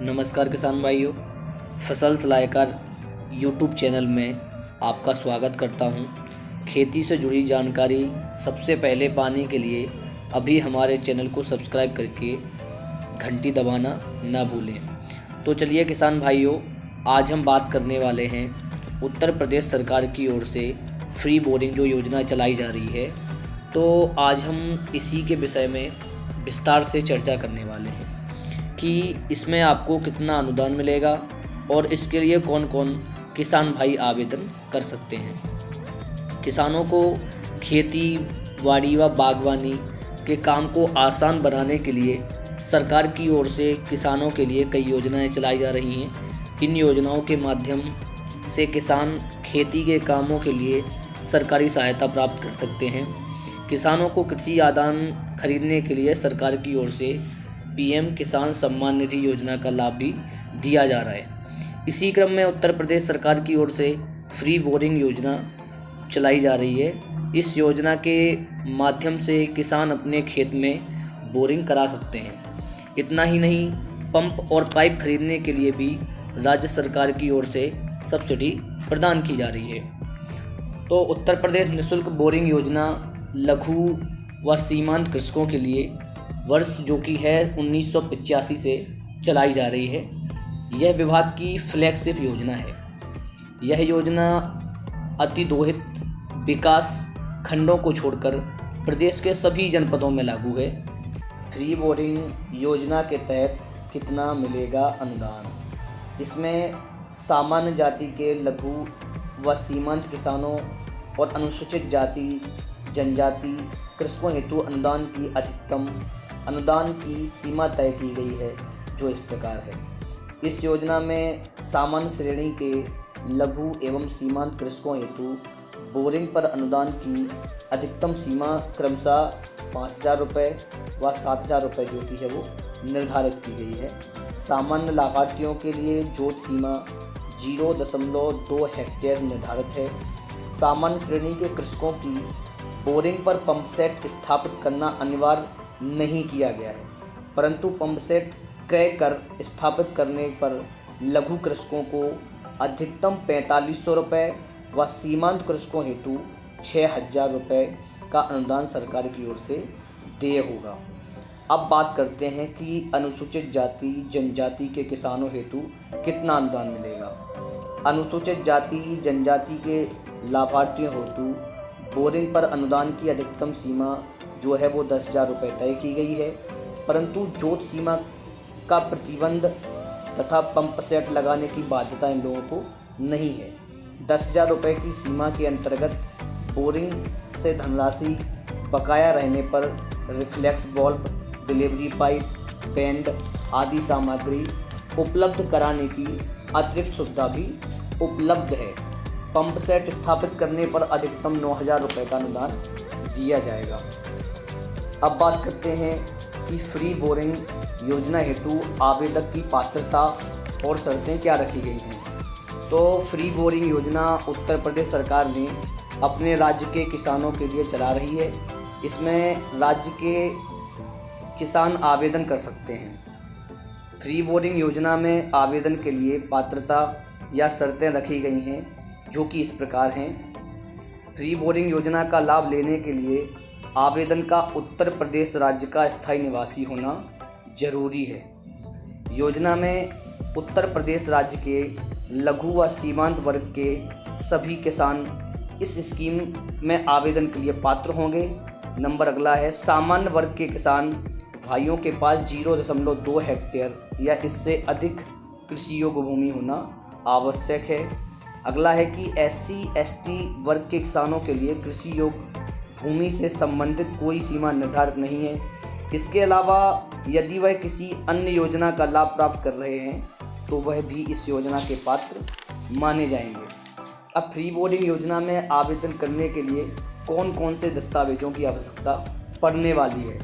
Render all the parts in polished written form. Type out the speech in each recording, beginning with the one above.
नमस्कार किसान भाइयों, फसल सलाहकार यूट्यूब चैनल में आपका स्वागत करता हूं। खेती से जुड़ी जानकारी सबसे पहले पाने के लिए अभी हमारे चैनल को सब्सक्राइब करके घंटी दबाना ना भूलें। तो चलिए किसान भाइयों, आज हम बात करने वाले हैं उत्तर प्रदेश सरकार की ओर से फ्री बोरिंग जो योजना चलाई जा रही है। तो आज हम इसी के विषय में विस्तार से चर्चा करने वाले हैं कि इसमें आपको कितना अनुदान मिलेगा और इसके लिए कौन कौन किसान भाई आवेदन कर सकते हैं। किसानों को खेती बाड़ी व बागवानी के काम को आसान बनाने के लिए सरकार की ओर से किसानों के लिए कई योजनाएं चलाई जा रही हैं। इन योजनाओं के माध्यम से किसान खेती के कामों के लिए सरकारी सहायता प्राप्त कर सकते हैं। किसानों को कृषि आदान खरीदने के लिए सरकार की ओर से पीएम किसान सम्मान निधि योजना का लाभ भी दिया जा रहा है। इसी क्रम में उत्तर प्रदेश सरकार की ओर से फ्री बोरिंग योजना चलाई जा रही है। इस योजना के माध्यम से किसान अपने खेत में बोरिंग करा सकते हैं। इतना ही नहीं, पंप और पाइप खरीदने के लिए भी राज्य सरकार की ओर से सब्सिडी प्रदान की जा रही है। तो उत्तर प्रदेश निःशुल्क बोरिंग योजना लघु व सीमांत कृषकों के लिए वर्ष जो कि है 1985 से चलाई जा रही है। यह विभाग की फ्लैगशिप योजना है। यह योजना अतिदोहित विकास खंडों को छोड़कर प्रदेश के सभी जनपदों में लागू है। फ्री बोरिंग योजना के तहत कितना मिलेगा अनुदान? इसमें सामान्य जाति के लघु व सीमांत किसानों और अनुसूचित जाति जनजाति कृषकों हेतु अनुदान की अधिकतम अनुदान की सीमा तय की गई है, जो इस प्रकार है। इस योजना में सामान्य श्रेणी के लघु एवं सीमांत कृषकों हेतु बोरिंग पर अनुदान की अधिकतम सीमा क्रमशः 5,000 रुपये व 7,000 रुपये जो कि है वो निर्धारित की गई है। सामान्य लाभार्थियों के लिए जोत सीमा 0.2 हेक्टेयर निर्धारित है। सामान्य श्रेणी के कृषकों की बोरिंग पर पंप सेट स्थापित करना अनिवार्य नहीं किया गया है, परंतु पंप सेट क्रय कर स्थापित करने पर लघु कृषकों को अधिकतम 4,500 रुपये व सीमांत कृषकों हेतु 6,000 रुपये का अनुदान सरकार की ओर से देय होगा। अब बात करते हैं कि अनुसूचित जाति जनजाति के किसानों हेतु कितना अनुदान मिलेगा। अनुसूचित जाति जनजाति के लाभार्थियों हेतु बोरिंग पर अनुदान की अधिकतम सीमा जो है वो 10,000 रुपये तय की गई है, परंतु जोत सीमा का प्रतिबंध तथा पंप सेट लगाने की बाध्यता इन लोगों को नहीं है। 10,000 रुपये की सीमा के अंतर्गत बोरिंग से धनराशि बकाया रहने पर reflex bulb, delivery pipe, band आदि सामग्री उपलब्ध कराने की अतिरिक्त सुविधा भी उपलब्ध है। पंप सेट स्थापित करने पर अधिकतम 9,000 रुपये का अनुदान दिया जाएगा। अब बात करते हैं कि फ्री बोरिंग योजना हेतु आवेदक की पात्रता और शर्तें क्या रखी गई हैं। तो फ्री बोरिंग योजना उत्तर प्रदेश सरकार ने अपने राज्य के किसानों के लिए चला रही है। इसमें राज्य के किसान आवेदन कर सकते हैं। फ्री बोरिंग योजना में आवेदन के लिए पात्रता या शर्तें रखी गई हैं, जो कि इस प्रकार हैं। फ्री बोरिंग योजना का लाभ लेने के लिए आवेदन का उत्तर प्रदेश राज्य का स्थायी निवासी होना जरूरी है। योजना में उत्तर प्रदेश राज्य के लघु व सीमांत वर्ग के सभी किसान इस स्कीम में आवेदन के लिए पात्र होंगे। नंबर अगला है, सामान्य वर्ग के किसान भाइयों के पास 0.2 हेक्टेयर या इससे अधिक कृषि योग्य भूमि होना आवश्यक है। अगला है कि SC/ST वर्ग के किसानों के लिए कृषि योग्य भूमि से संबंधित कोई सीमा निर्धारित नहीं है। इसके अलावा यदि वह किसी अन्य योजना का लाभ प्राप्त कर रहे हैं तो वह भी इस योजना के पात्र माने जाएंगे। अब फ्री बोरिंग योजना में आवेदन करने के लिए कौन कौन से दस्तावेजों की आवश्यकता पड़ने वाली है।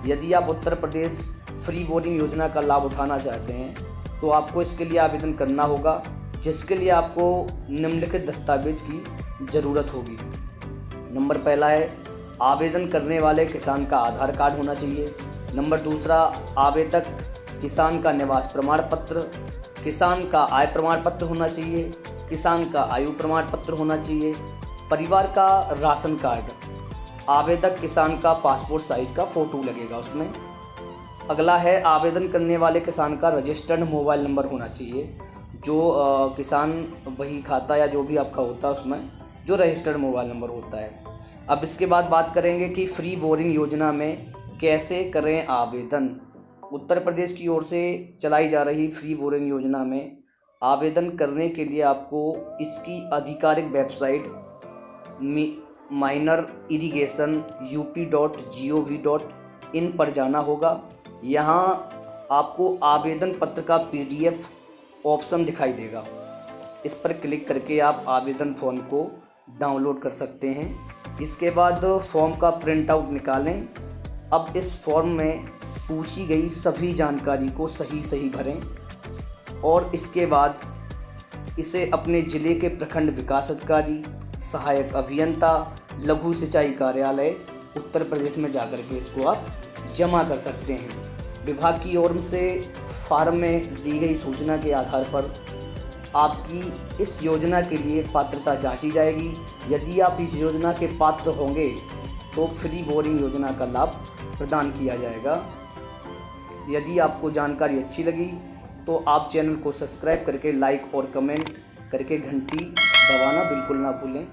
यदि आप उत्तर प्रदेश फ्री बोरिंग योजना का लाभ उठाना चाहते हैं तो आपको इसके लिए आवेदन करना होगा, जिसके लिए आपको निम्नलिखित दस्तावेज की ज़रूरत होगी। नंबर पहला है, आवेदन करने वाले किसान का आधार कार्ड होना चाहिए। नंबर दूसरा, आवेदक किसान का निवास प्रमाण पत्र, किसान का आय प्रमाण पत्र होना चाहिए, किसान का आयु प्रमाण पत्र होना चाहिए, परिवार का राशन कार्ड, आवेदक किसान का पासपोर्ट साइज का फ़ोटो लगेगा उसमें। अगला है आवेदन करने वाले किसान का रजिस्टर्ड मोबाइल नंबर होना चाहिए, जो किसान वही खाता या जो भी आपका होता है उसमें जो रजिस्टर्ड मोबाइल नंबर होता है। अब इसके बाद बात करेंगे कि फ्री बोरिंग योजना में कैसे करें आवेदन। उत्तर प्रदेश की ओर से चलाई जा रही फ्री बोरिंग योजना में आवेदन करने के लिए आपको इसकी आधिकारिक वेबसाइट minerirrigation.up.gov.in पर जाना होगा। यहाँ आपको आवेदन पत्र का PDF ऑप्शन दिखाई देगा। इस पर क्लिक करके आप आवेदन फॉर्म को डाउनलोड कर सकते हैं। इसके बाद फॉर्म का प्रिंट आउट निकालें। अब इस फॉर्म में पूछी गई सभी जानकारी को सही भरें और इसके बाद इसे अपने ज़िले के प्रखंड विकास अधिकारी, सहायक अभियंता, लघु सिंचाई कार्यालय उत्तर प्रदेश में जाकर के इसको आप जमा कर सकते हैं। विभाग की ओर से फार्म में दी गई सूचना के आधार पर आपकी इस योजना के लिए पात्रता जांची जाएगी। यदि आप इस योजना के पात्र होंगे तो फ्री बोरिंग योजना का लाभ प्रदान किया जाएगा। यदि आपको जानकारी अच्छी लगी तो आप चैनल को सब्सक्राइब करके लाइक और कमेंट करके घंटी दबाना बिल्कुल ना भूलें।